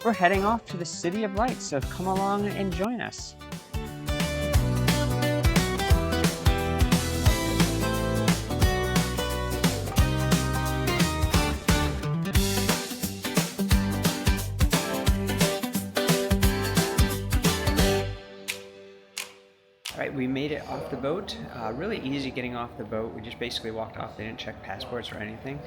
We're heading off to the City of Lights, so come along and join us. All right, we made it off the boat. Really easy getting off the boat. We just basically walked off. They didn't check passports or anything.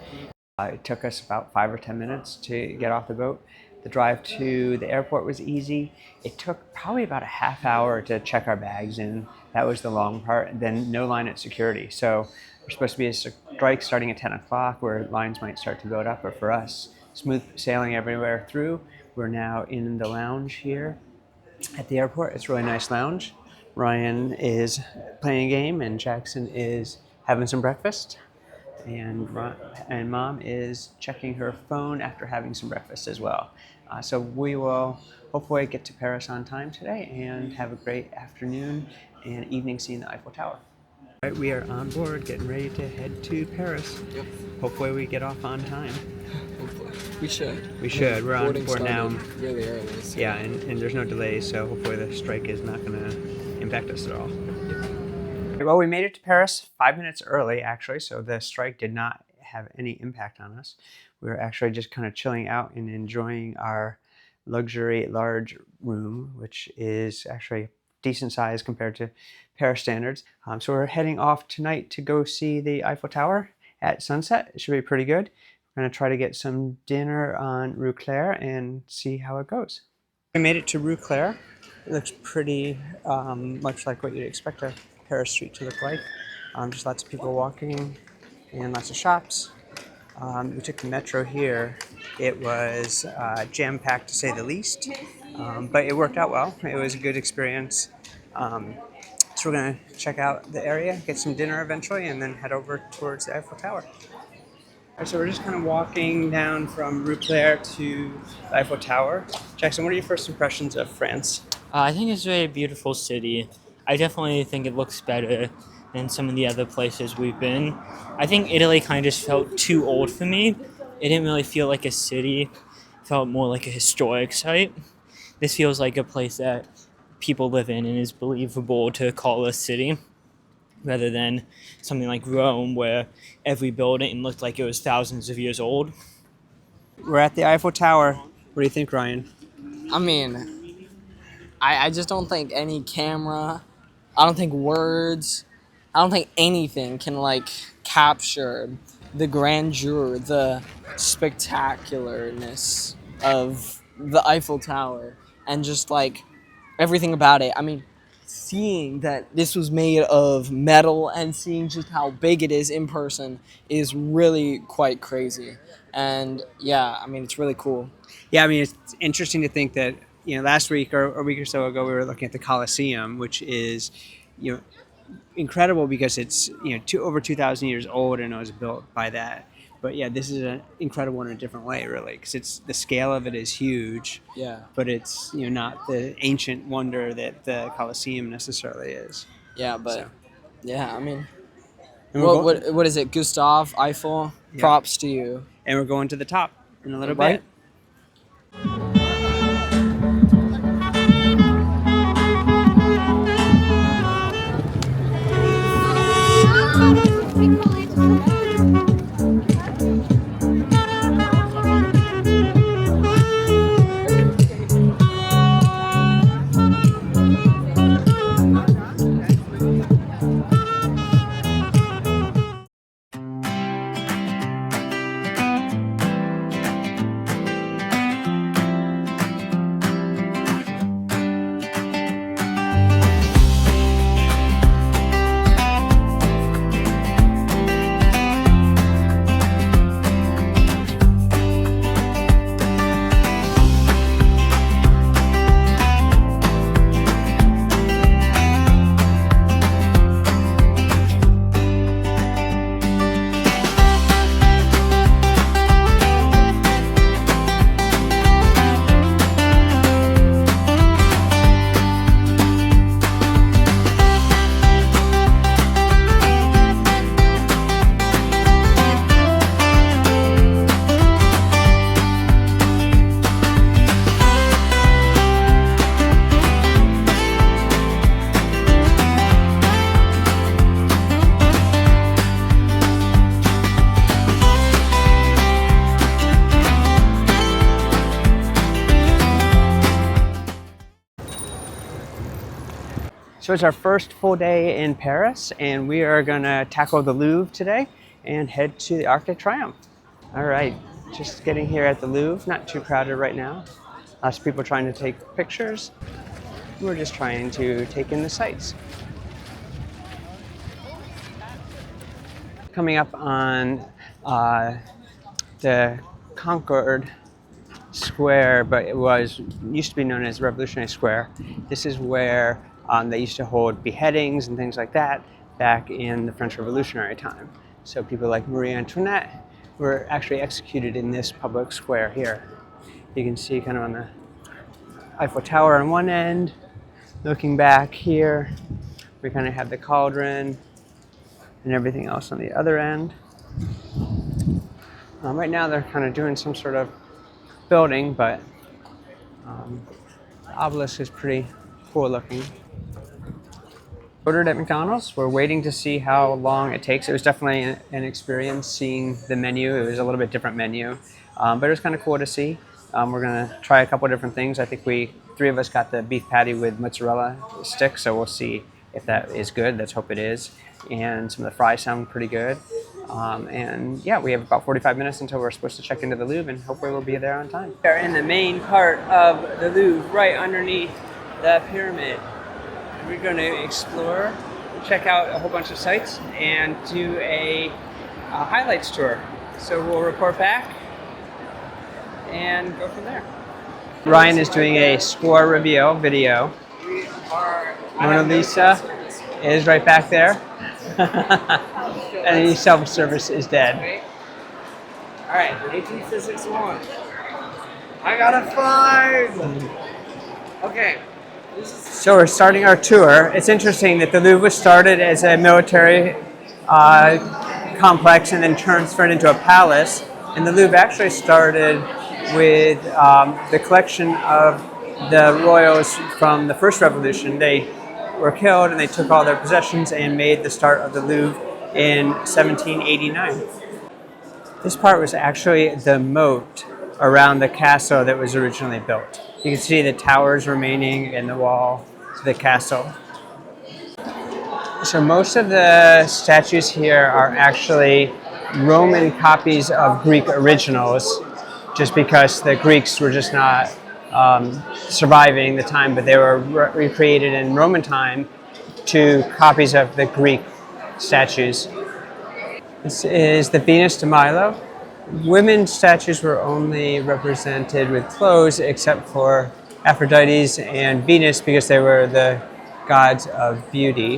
It took us about 5 or 10 minutes to get off the boat. The drive to the airport was easy. It took probably about a half hour to check our bags in. That was the long part. And then no line at security. So there's supposed to be a strike starting at 10 o'clock where lines might start to build up. But for us, smooth sailing everywhere through. We're now in the lounge here at the airport. It's a really nice lounge. Ryan is playing a game and Jackson is having some breakfast. And Mom is checking her phone after having some breakfast as well. So we will hopefully get to Paris on time today and have a great afternoon and evening seeing the Eiffel Tower. All right, we are on board, getting ready to head to Paris. Yep. Hopefully we get off on time. Hopefully. We should. We should. We're on board now. Really early. So. Yeah, and there's no delays, so hopefully the strike is not going to impact us at all. Well, we made it to Paris 5 minutes early, actually, so the strike did not have any impact on us. We were actually just kind of chilling out and enjoying our luxury large room, which is actually decent size compared to Paris standards. So we're heading off tonight to go see the Eiffel Tower at sunset. It should be pretty good. We're going to try to get some dinner on Rue Claire and see how it goes. We made it to Rue Claire. It looks pretty much like what you'd expect a Paris street to look like. Just lots of people walking and lots of shops. We took the metro here. It was jam-packed to say the least, but it worked out well. It was a good experience. So we're going to check out the area, get some dinner eventually, and then head over towards the Eiffel Tower. All right, so we're just kind of walking down from Rue Claire to the Eiffel Tower. Jackson, what are your first impressions of France? I think it's a very beautiful city. I definitely think it looks better than some of the other places we've been. I think Italy kind of just felt too old for me. It didn't really feel like a city. It felt more like a historic site. This feels like a place that people live in and is believable to call a city, rather than something like Rome where every building looked like it was thousands of years old. We're at the Eiffel Tower. What do you think, Ryan? I mean, I just don't think any camera, I don't think words, I don't think anything can, like, capture the grandeur, the spectacularness of the Eiffel Tower and just, like, everything about it. I mean, seeing that this was made of metal and seeing just how big it is in person is really quite crazy. And, yeah, I mean, it's really cool. Yeah, I mean, it's interesting to think that, last week or a week or so ago, we were looking at the Colosseum, which is, incredible because it's, over 2,000 years old and it was built by that. But yeah, this is an incredible in a different way, really, because it's the scale of it is huge. Yeah. But it's not the ancient wonder that the Colosseum necessarily is. Yeah, but So. yeah, I mean, And what is it? Gustave Eiffel. Yeah. Props to you. And we're going to the top in a little Right. bit. So it's our first full day in Paris, and we are gonna tackle the Louvre today and head to the Arc de Triomphe. All right, just getting here at the Louvre, not too crowded right now. Lots of people trying to take pictures. We're just trying to take in the sights. Coming up on the Concorde Square, but it used to be known as Revolutionary Square. This is where they used to hold beheadings and things like that back in the French Revolutionary time. So people like Marie Antoinette were actually executed in this public square here. You can see kind of on the Eiffel Tower on one end. Looking back here, we kind of have the cauldron and everything else on the other end. Right now they're kind of doing some sort of building, but the obelisk is pretty cool looking. Ordered at McDonald's. We're waiting to see how long it takes. It was definitely an experience seeing the menu. It was a little bit different menu, but it was kind of cool to see. We're gonna try a couple different things. I think three of us got the beef patty with mozzarella sticks, so we'll see if that is good. Let's hope it is. And some of the fries sound pretty good. And yeah, we have about 45 minutes until we're supposed to check into the Louvre, and hopefully we'll be there on time. We're in the main part of the Louvre, right underneath the pyramid. We're going to explore, check out a whole bunch of sites, and do a highlights tour. So we'll report back and go from there. Ryan is doing a score reveal video. Mona Lisa is right back there. And any self-service is dead. All right, 18 physics 1. I got a 5. Okay. So we're starting our tour. It's interesting that the Louvre was started as a military complex and then transferred into a palace. And the Louvre actually started with the collection of the royals from the First Revolution. They were killed and they took all their possessions and made the start of the Louvre in 1789. This part was actually the moat around the castle that was originally built. You can see the towers remaining in the wall to the castle. So most of the statues here are actually Roman copies of Greek originals, just because the Greeks were just not surviving the time, but they were recreated in Roman time to copies of the Greek statues. This is the Venus de Milo. Women's statues were only represented with clothes except for Aphrodite's and Venus because they were the gods of beauty,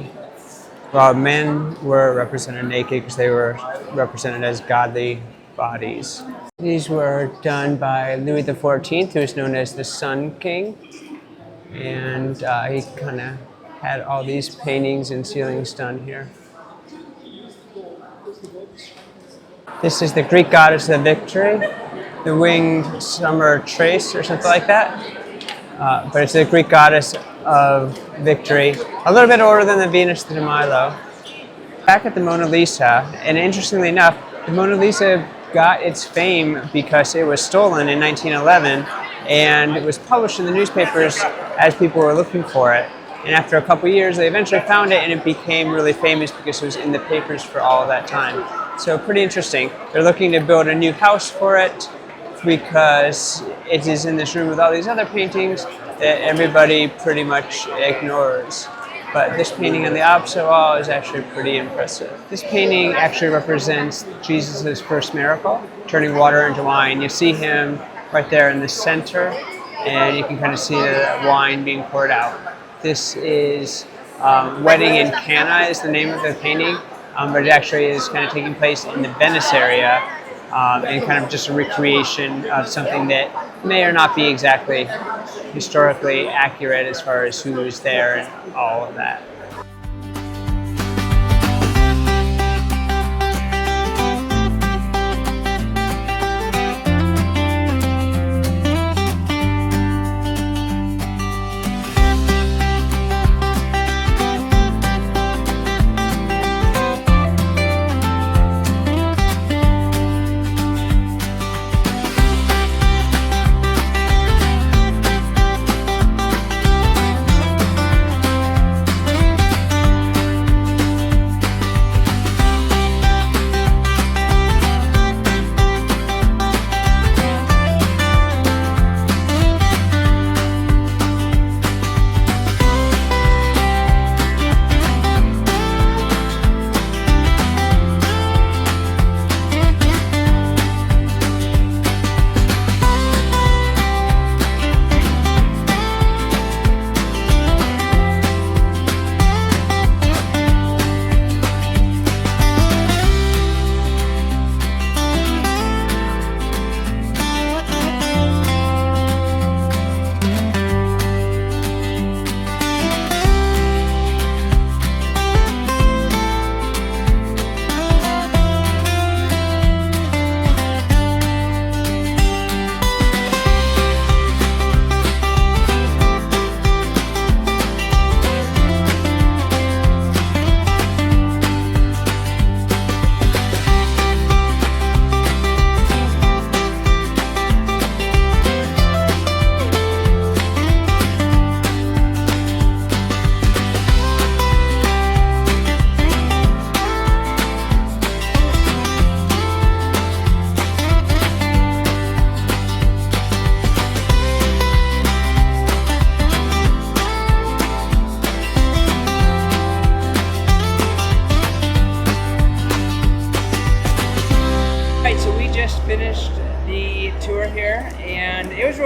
while men were represented naked because they were represented as godly bodies. These were done by Louis XIV, who is known as the Sun King, and he kind of had all these paintings and ceilings done here. This is the Greek goddess of victory, the winged summer trace or something like that. But it's the Greek goddess of victory, a little bit older than the Venus de Milo. Back at the Mona Lisa, and interestingly enough, the Mona Lisa got its fame because it was stolen in 1911, and it was published in the newspapers as people were looking for it. And after a couple years, they eventually found it, and it became really famous because it was in the papers for all of that time. So pretty interesting. They're looking to build a new house for it because it is in this room with all these other paintings that everybody pretty much ignores. But this painting on the opposite wall is actually pretty impressive. This painting actually represents Jesus' first miracle, turning water into wine. You see him right there in the center, and you can kind of see the wine being poured out. This is Wedding in Cana is the name of the painting, but it actually is kind of taking place in the Venice area, and kind of just a recreation of something that may or not be exactly historically accurate as far as who was there and all of that.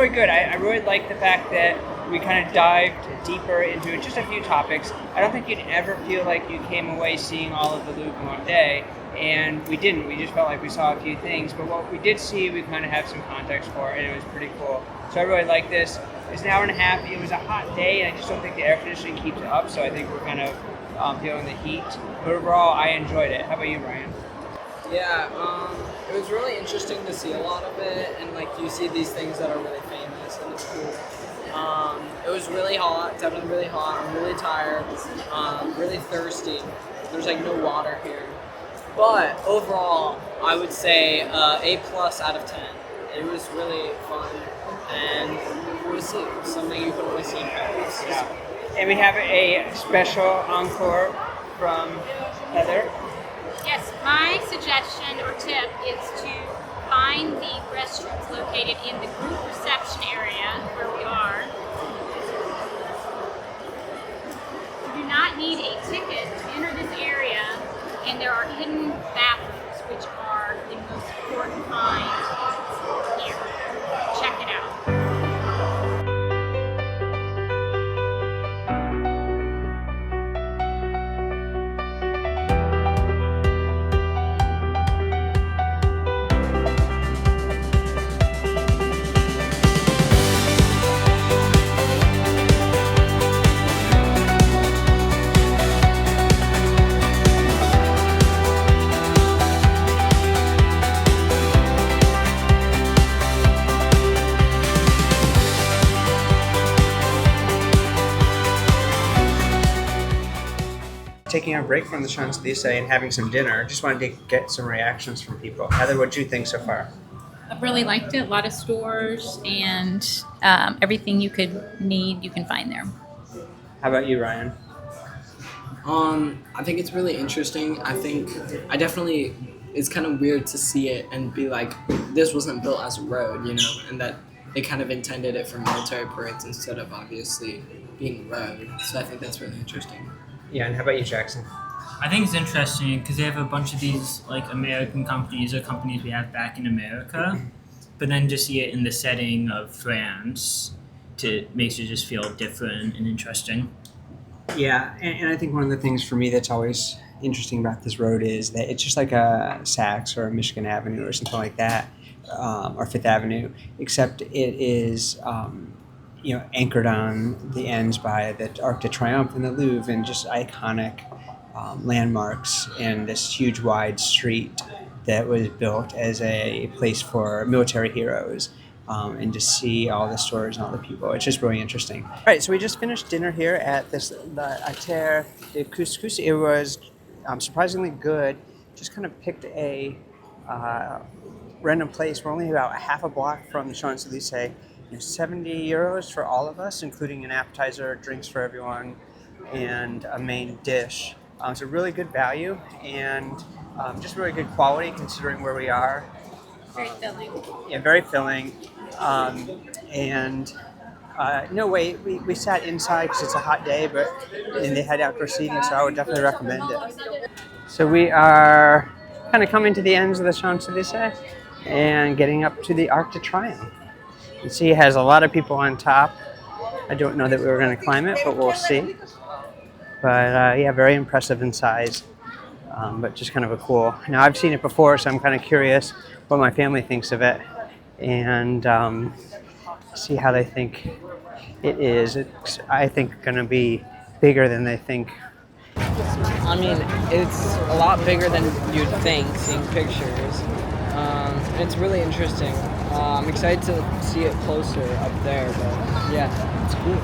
really good. I really like the fact that we kind of dived deeper into just a few topics. I don't think you'd ever feel like you came away seeing all of the Louvre in one day, and we didn't. We just felt like we saw a few things, but what we did see, we kind of have some context for, and it was pretty cool. So I really like this. It's an hour and a half. It was a hot day, and I just don't think the air conditioning keeps it up, so I think we're kind of feeling the heat. But overall, I enjoyed it. How about you, Ryan? Yeah, it was really interesting to see a lot of it, and like you see these things that are really famous, and it's cool. It was really hot, definitely really hot. I'm really tired, really thirsty. There's like no water here, but overall, I would say A+ out of 10. It was really fun, and it was something you could only see in Paris. Yeah. And we have a special encore from Heather. Yes, my suggestion or tip is to find the restrooms located in the group reception area where we are. You do not need a ticket to enter this area, and there are hidden bathrooms, which are the most important kind here. Check it out. Taking a break from the Champs-Élysées and having some dinner, just wanted to get some reactions from people. Heather, what do you think so far? I really liked it. A lot of stores and everything you could need, you can find there. How about you, Ryan? I think it's really interesting. It's kind of weird to see it and be like, this wasn't built as a road, you know, and that they kind of intended it for military parades instead of obviously being a road. So I think that's really interesting. Yeah, and how about you, Jackson? I think it's interesting because they have a bunch of these like American companies or companies we have back in America, but then to see it in the setting of France, makes it just feel different and interesting. Yeah, and I think one of the things for me that's always interesting about this road is that it's just like a Saks or a Michigan Avenue or something like that, or Fifth Avenue, except it is anchored on the ends by the Arc de Triomphe and the Louvre and just iconic landmarks and this huge wide street that was built as a place for military heroes. And to see all the stores and all the people. It's just really interesting. All right, so we just finished dinner here at the Terre de Couscous. It was surprisingly good. Just kind of picked a random place. We're only about a half a block from the Champs-Élysées. 70 euros for all of us, including an appetizer, drinks for everyone, and a main dish. It's a really good value and just really good quality considering where we are. Very filling. Yeah, very filling. We sat inside because it's a hot day, and they had outdoor seating, so I would definitely recommend it. So we are kind of coming to the ends of the Champs-Élysées and getting up to the Arc de Triomphe. You see it has a lot of people on top. I don't know that we were going to climb it, but we'll see. But very impressive in size, but just kind of a cool. Now I've seen it before, so I'm kind of curious what my family thinks of it, and see how they think it is. It's, I think, going to be bigger than they think. I mean, it's a lot bigger than you'd think, seeing pictures. It's really interesting. I'm excited to see it closer up there, but yeah, it's cool.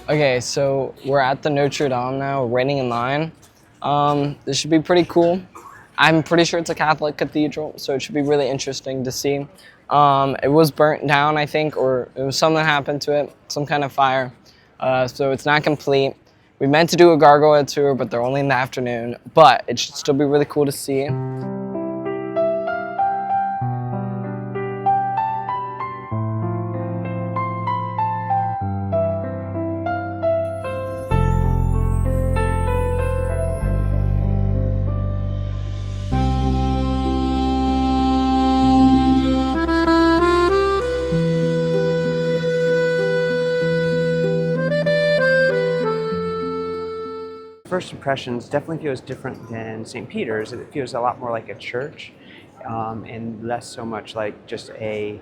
Okay, so we're at the Notre-Dame now, waiting in line. This should be pretty cool. I'm pretty sure it's a Catholic cathedral, so it should be really interesting to see. It was burnt down, I think, or it was something happened to it, some kind of fire. So it's not complete. We meant to do a gargoyle tour, but they're only in the afternoon. But it should still be really cool to see. First impressions definitely feels different than St. Peter's. It feels a lot more like a church, and less so much like just a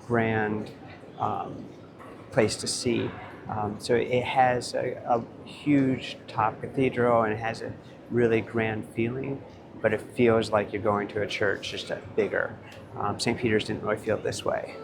grand place to see. So it has a huge top cathedral and it has a really grand feeling, but it feels like you're going to a church, just a bigger. St. Peter's didn't really feel this way.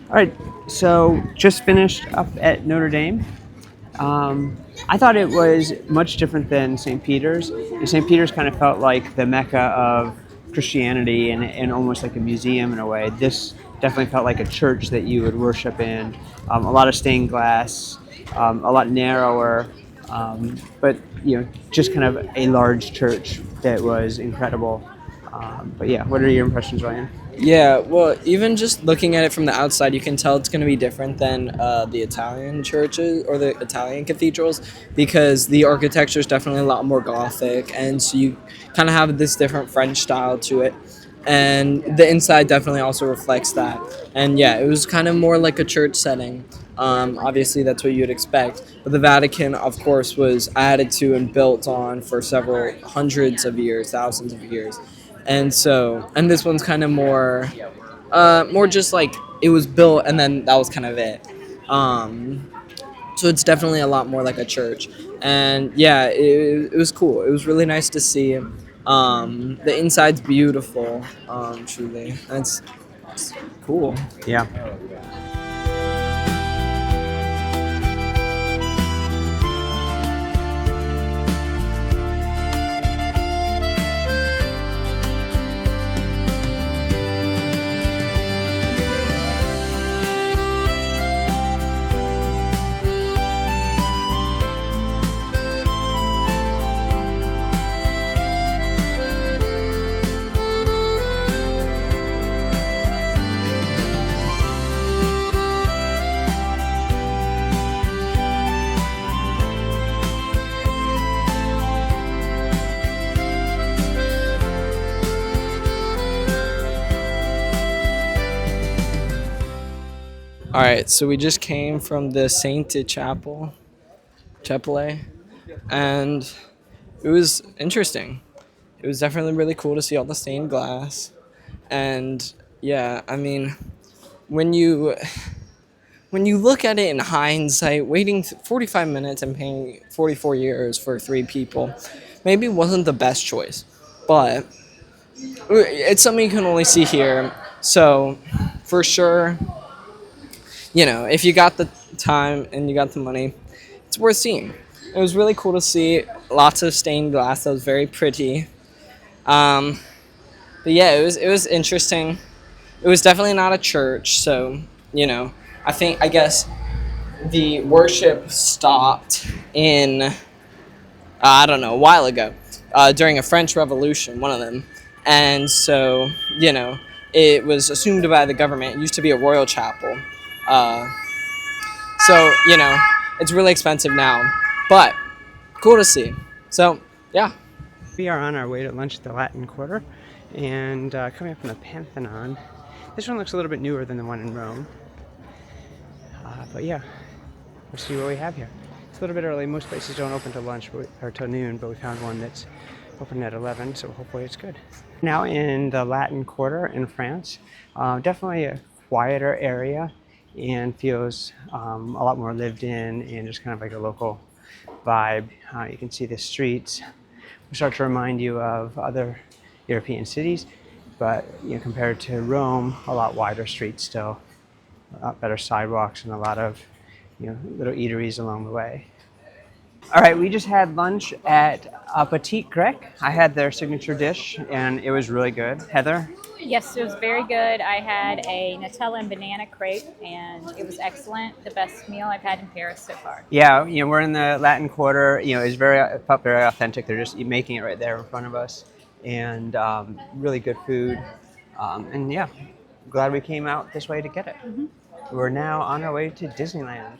All right, so just finished up at Notre-Dame. I thought it was much different than St. Peter's. St. Peter's kind of felt like the Mecca of Christianity and almost like a museum in a way. This definitely felt like a church that you would worship in. A lot of stained glass, a lot narrower, but just kind of a large church that was incredible. But yeah, what are your impressions, Ryan? Yeah, well, even just looking at it from the outside, you can tell it's going to be different than the Italian churches or the Italian cathedrals, because the architecture is definitely a lot more Gothic, and so you kind of have this different French style to it. And the inside definitely also reflects that. And yeah, it was kind of more like a church setting. Obviously, that's what you'd expect. But the Vatican, of course, was added to and built on for several hundreds of years, thousands of years. And this one's kind of more just like it was built and then that was kind of it. So it's definitely a lot more like a church. And yeah, it was cool. It was really nice to see. The inside's beautiful, truly. It's cool. Yeah. All right, so we just came from the Sainte Chapel, and it was interesting. It was definitely really cool to see all the stained glass, and yeah, I mean, when you look at it in hindsight, waiting 45 minutes and paying 44 euros for 3 people, maybe wasn't the best choice, but it's something you can only see here. So, for sure, if you got the time and you got the money, it's worth seeing. It was really cool to see. Lots of stained glass. That was very pretty. But yeah, it was interesting. It was definitely not a church, so I guess the worship stopped in I don't know, a while ago. during a French Revolution, one of them. And so, it was assumed by the government. It used to be a royal chapel. Uh, so, it's really expensive now, but cool to see. So, yeah. We are on our way to lunch at the Latin Quarter, and coming up from the Pantheon. This one looks a little bit newer than the one in Rome. But yeah, we'll see what we have here. It's a little bit early. Most places don't open till lunch or till noon, but we found one that's open at 11, so hopefully it's good. Now in the Latin Quarter in France, definitely a quieter area and feels a lot more lived in and just kind of like a local vibe. You can see the streets start to remind you of other European cities, but compared to Rome, a lot wider streets still, a lot better sidewalks, and a lot of little eateries along the way. All right, we just had lunch at Petit Grec. I had their signature dish, and it was really good. Heather? Yes, it was very good. I had a Nutella and banana crepe, and it was excellent. The best meal I've had in Paris so far. Yeah, we're in the Latin Quarter. It felt very authentic. They're just making it right there in front of us, and really good food. And yeah, glad we came out this way to get it. We're now on our way to Disneyland.